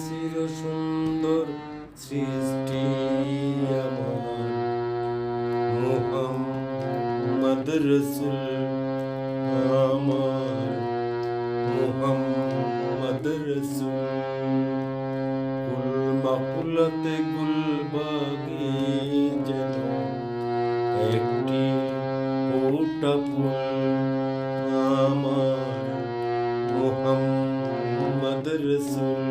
চির সুন্দর সৃষ্টি আমার মুহাম্মদ রাসূল আমার মুহাম্মদ রাসূল কুল মাকুলাতে গুলবাগি যেন একটি ফোঁটা ফুল আমার মুহাম্মদ রাসূল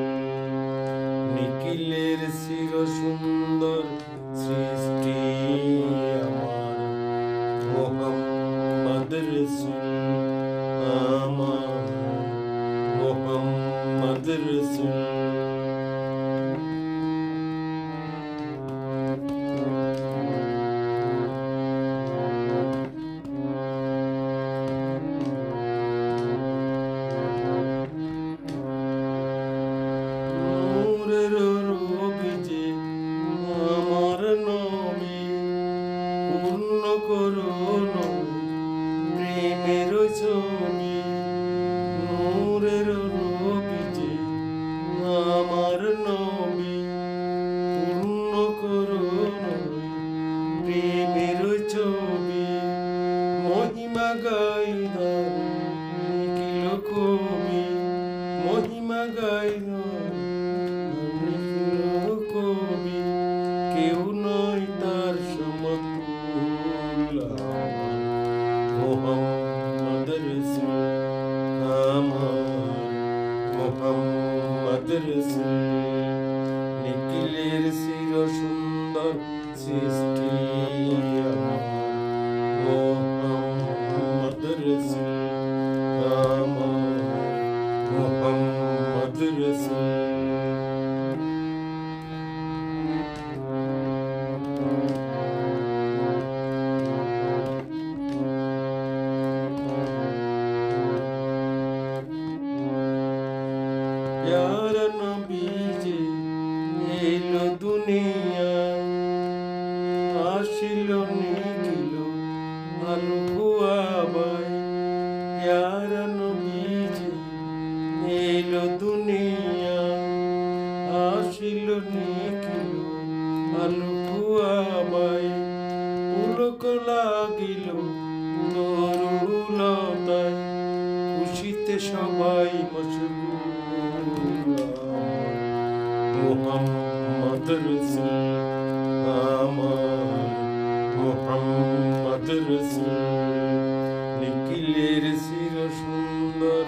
নিখিলের চির সুন্দর সৃষ্টি আমার মুহাম্মদ রাসূল আমার মুহাম্মদ রাসূল পূর্ণ করুন প্রেমের ছবি নূরের রবি আমার নবী পূর্ণ করুন প্রেমের ছবি মহিমা গাইদার নিখিল কবি মহিমা গাইদার নিখিল কবি কেউ নয় তার সমতুল্য মুহাম্মদ রাসূল আমার মুহাম্মদ রাসূল নিখিলের চির সুন্দর সৃষ্টি আমার মুহাম্মদ রাসূল আমার মুহাম্মদ রাসূল यार नबीजी एलो दुनियाय आशिलो निखिलो आलु खुआबाय यार नबीजी एलो दुनियाय आशिलो निखिलो आलु खुआबाय पुलक लागिलो तरुलताय খুশিতে সবাই মশগুল মুহাম্মদ রাসূল আমার মুহাম্মদ রাসূল নিখিলের চির সুন্দর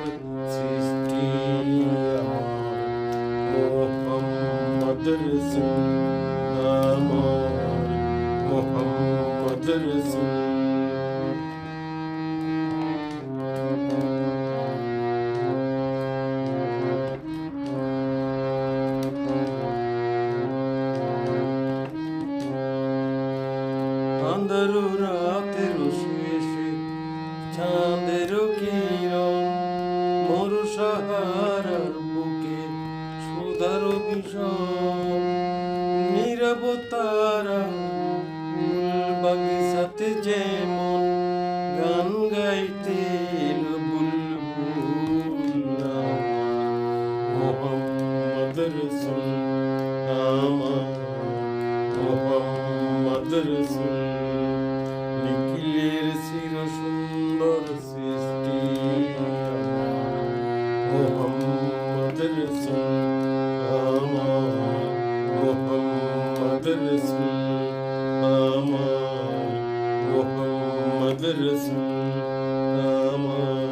সৃষ্টি আমার মুহাম্মদ রাসূল আমার মুহাম্মদ রাসূল আন্ধারো রাতের শেষে চাঁদের কিরণ মরু সাহারার বুকে সুধার ভীষণ নীরবতারা বাগিচাতে যেমন গান গাইতে বুলবুল মুহাম্মদ রাসূল আমার মুহাম্মদ রাসূল নিখিলের চির সুন্দর সৃষ্টি আমার মুহাম্মদ রাসূল আমার মুহাম্মদ রাসূল আমার মুহাম্মদ রাসূল আমার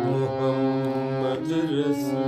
মুহাম্মদ রাসূল